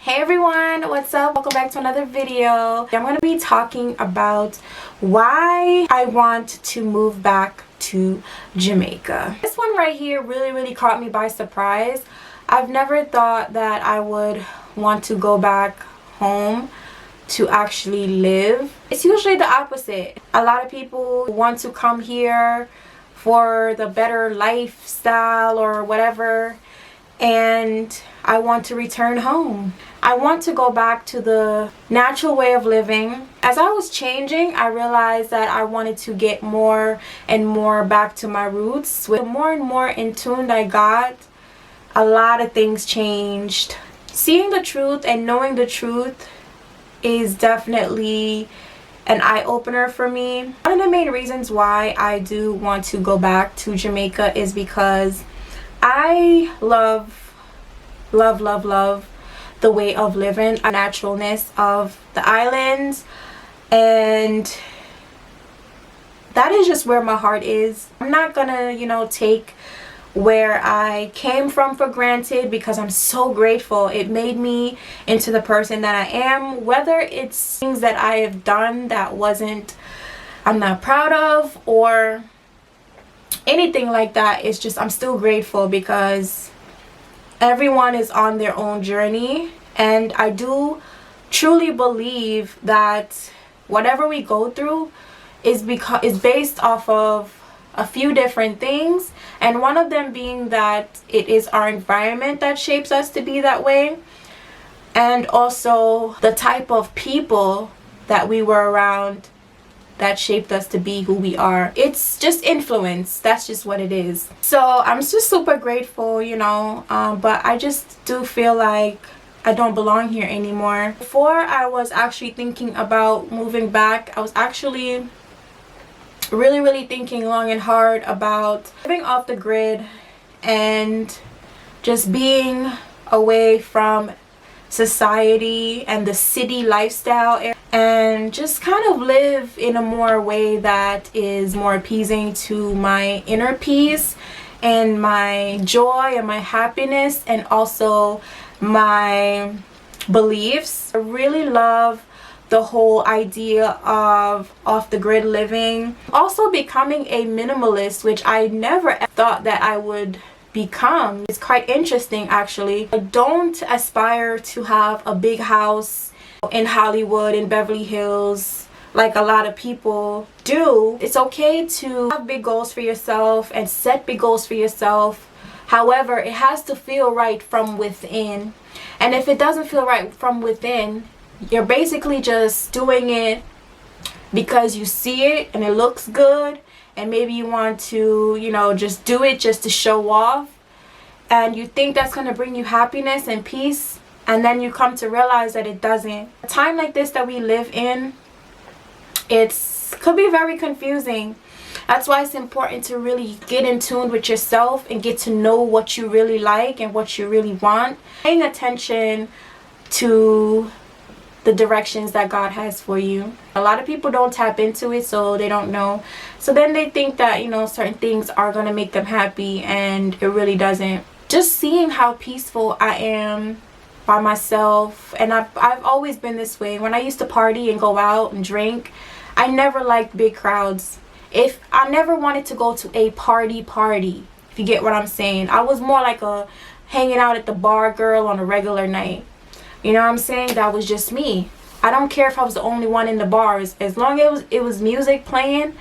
Hey everyone, what's up? Welcome back to another video. I'm going to be talking about why I want to move back to Jamaica. This one right here really caught me by surprise. I've never thought that I would want to go back home to actually live. It's usually the opposite. A lot of people want to come here for the better lifestyle or whatever, and I want to return home. I want to go back to the natural way of living. As I was changing, I realized that I wanted to get more and more back to my roots. The more and more in tune I got, a lot of things changed. Seeing the truth and knowing the truth is definitely an eye-opener for me. One of the main reasons why I do want to go back to Jamaica is because I love the way of living, a naturalness of the islands, and that is just where my heart is. I'm not gonna take where I came from for granted, because I'm so grateful. It made me into the person that I am, whether it's things that I have done that I'm not proud of or anything like that. It's just I'm still grateful because everyone is on their own journey, and I do truly believe that whatever we go through is based off of a few different things, and one of them being that it is our environment that shapes us to be that way, and also the type of people that we were around that shaped us to be who we are. It's just influence. That's just what it is. So I'm just super grateful, but I just do feel like I don't belong here anymore. Before I was actually thinking about moving back, I was actually really thinking long and hard about living off the grid and just being away from society and the city lifestyle, and just kind of live in a more way that is more appeasing to my inner peace and my joy and my happiness, and also my beliefs. I really love the whole idea of off the grid living. Also becoming a minimalist, which I never thought that I would become. It's quite interesting actually. I don't aspire to have a big house in Hollywood, in Beverly Hills, like a lot of people do. It's okay to have big goals for yourself and set big goals for yourself. However, it has to feel right from within. And if it doesn't feel right from within, you're basically just doing it because you see it and it looks good, and maybe you want to, just do it just to show off, and you think that's going to bring you happiness and peace, and then you come to realize that it doesn't. A time like this that we live in, could be very confusing. That's why it's important to really get in tune with yourself and get to know what you really like and what you really want. Paying attention to the directions that God has for you. A lot of people don't tap into it, so they don't know. So then they think that, certain things are going to make them happy, and it really doesn't. Just seeing how peaceful I am by myself, and I've always been this way. When I used to party and go out and drink, I never liked big crowds. If I never wanted to go to a party, if you get what I'm saying. I was more like a hanging out at the bar girl on a regular night. You know what I'm saying? That was just me. I don't care if I was the only one in the bars. As long as it was music playing,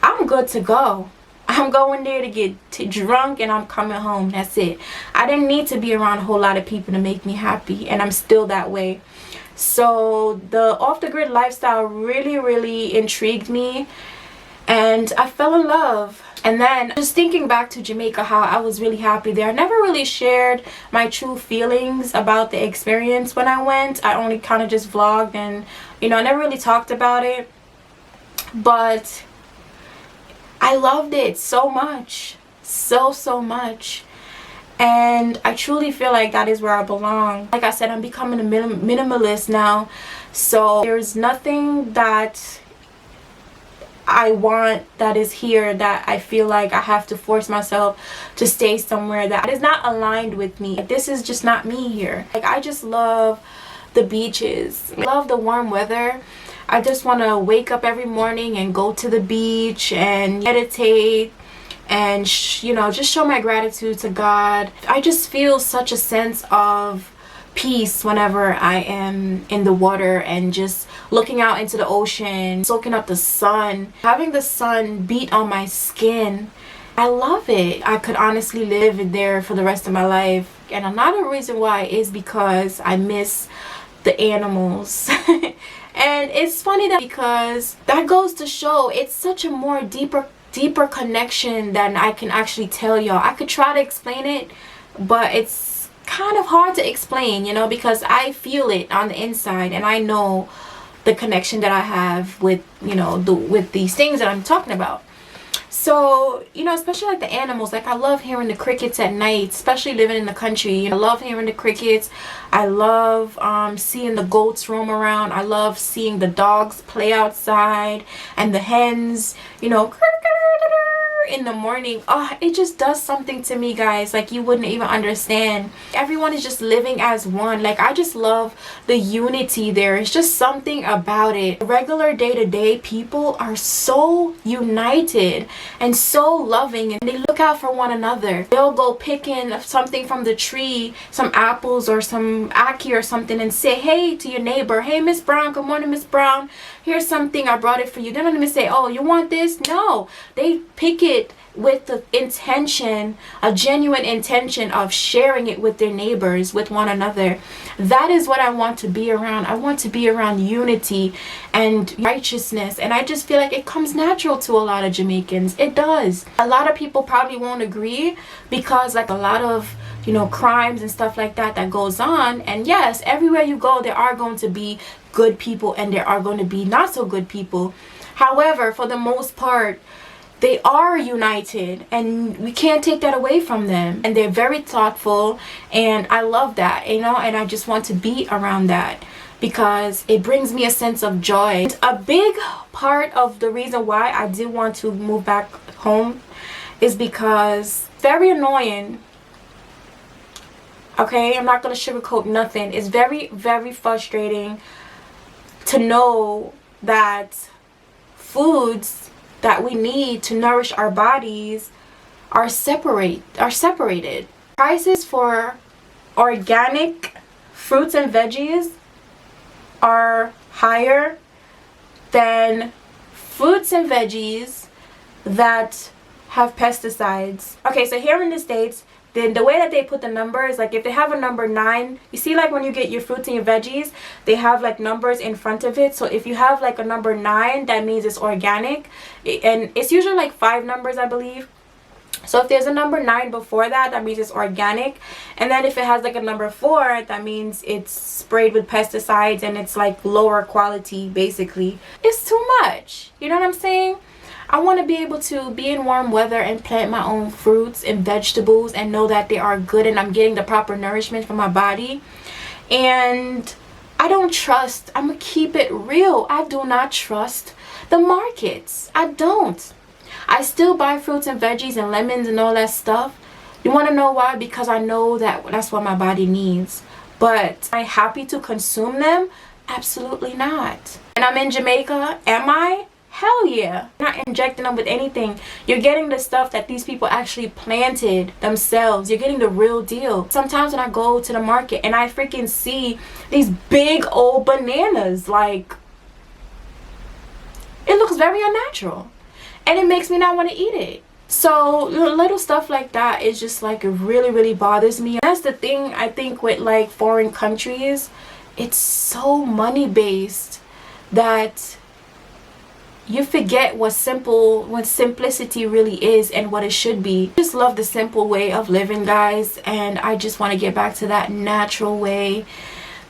I'm good to go. I'm going there to get drunk, and I'm coming home. That's it. I didn't need to be around a whole lot of people to make me happy, and I'm still that way. So the off-the-grid lifestyle really intrigued me, and I fell in love. And then just thinking back to Jamaica, how I was really happy there. I never really shared my true feelings about the experience when I went. I only kind of just vlogged, and I never really talked about it. But I loved it so much. So much. And I truly feel like that is where I belong. Like I said, I'm becoming a minimalist now. So there's nothing that I want that is here that I feel like I have to force myself to stay somewhere that is not aligned with me. This is just not me here. Like, I just love the beaches. I love the warm weather. I just want to wake up every morning and go to the beach and meditate and just show my gratitude to God. I just feel such a sense of peace whenever I am in the water and just looking out into the ocean, soaking up the sun, having the sun beat on my skin. I love it. I could honestly live there for the rest of my life. And another reason why is because I miss the animals. And it's funny that because that goes to show it's such a more deeper connection than I can actually tell y'all. I could try to explain it, but it's kind of hard to explain, because I feel it on the inside and I know the connection that I have with, with these things that I'm talking about. So, especially like the animals, like I love hearing the crickets at night, especially living in the country. I love hearing the crickets. I love seeing the goats roam around. I love seeing the dogs play outside and the hens, in the morning. It just does something to me, guys, like you wouldn't even understand. Everyone is just living as one. Like I just love the unity there. It's just something about it. Regular day-to-day people are so united and so loving, and they look out for one another. They'll go picking something from the tree, some apples or some ackee or something, and say hey to your neighbor, hey Miss Brown, good morning Miss Brown, here's something, I brought it for you. They don't even say, oh, you want this? No, they pick it with the intention, a genuine intention of sharing it with their neighbors, with one another. That is what I want to be around. I want to be around unity and righteousness, and I just feel like it comes natural to a lot of Jamaicans. It does. A lot of people probably won't agree because like a lot of crimes and stuff like that goes on, and yes, everywhere you go there are going to be good people and there are going to be not so good people. However, for the most part, they are united and we can't take that away from them, and they're very thoughtful, and I love that, and I just want to be around that because it brings me a sense of joy. A big part of the reason why I did want to move back home is because it's very annoying. Okay, I'm not gonna sugarcoat nothing. It's very, very frustrating to know that foods that we need to nourish our bodies are separated. Prices for organic fruits and veggies are higher than fruits and veggies that have pesticides. Okay, so here in the States, then the way that they put the numbers, like if they have a number 9, you see like when you get your fruits and your veggies, they have like numbers in front of it. So if you have like a number 9, that means it's organic, and it's usually like 5 numbers, I believe. So if there's a number 9 before that, that means it's organic. And then if it has like a number 4, that means it's sprayed with pesticides and it's like lower quality, basically. It's too much, you know what I'm saying? I want to be able to be in warm weather and plant my own fruits and vegetables and know that they are good and I'm getting the proper nourishment for my body. And I don't trust, I'm going to keep it real, I do not trust the markets. I don't. I still buy fruits and veggies and lemons and all that stuff. You want to know why? Because I know that that's what my body needs. But am I happy to consume them? Absolutely not. And I'm in Jamaica. Am I? Hell yeah. You're not injecting them with anything. You're getting the stuff that these people actually planted themselves. You're getting the real deal. Sometimes when I go to the market and I freaking see these big old bananas, like, it looks very unnatural. And it makes me not want to eat it. So little stuff like that is just like, it really, really bothers me. That's the thing, I think, with like foreign countries. It's so money based that you forget what simplicity really is and what it should be. I just love the simple way of living, guys, and I just want to get back to that natural way,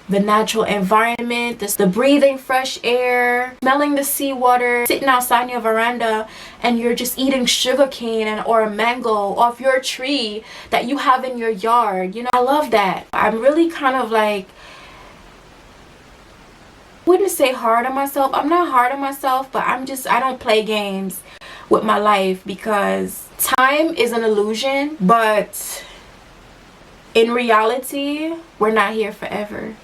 the natural environment, the breathing fresh air, smelling the seawater, sitting outside your veranda and you're just eating sugar cane or a mango off your tree that you have in your yard. I love that. I'm really kind of like, wouldn't say hard on myself. I'm not hard on myself, but I don't play games with my life because time is an illusion, but in reality, we're not here forever.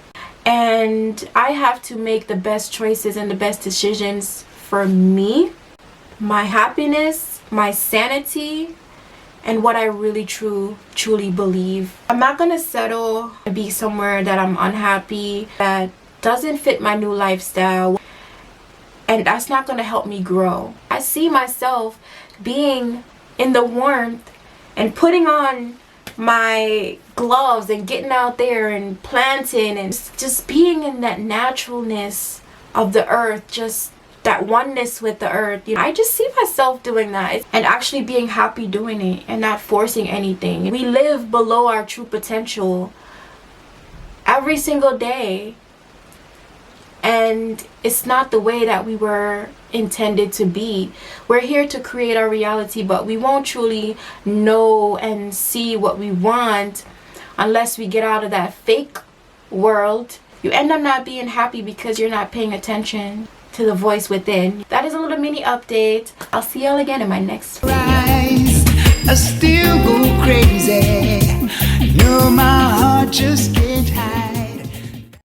And I have to make the best choices and the best decisions for me, my happiness, my sanity, and what I really truly believe. I'm not gonna settle to be somewhere that I'm unhappy, that doesn't fit my new lifestyle, and that's not gonna help me grow. I see myself being in the warmth and putting on my gloves and getting out there and planting and just being in that naturalness of the earth, just that oneness with the earth. You know, I just see myself doing that and actually being happy doing it and not forcing anything. We live below our true potential every single day, and it's not the way that we were intended to be. We're here to create our reality, but we won't truly know and see what we want unless we get out of that fake world. You end up not being happy because you're not paying attention to the voice within. That is a little mini update. I'll see y'all again in my next video. I still go crazy. No, my heart just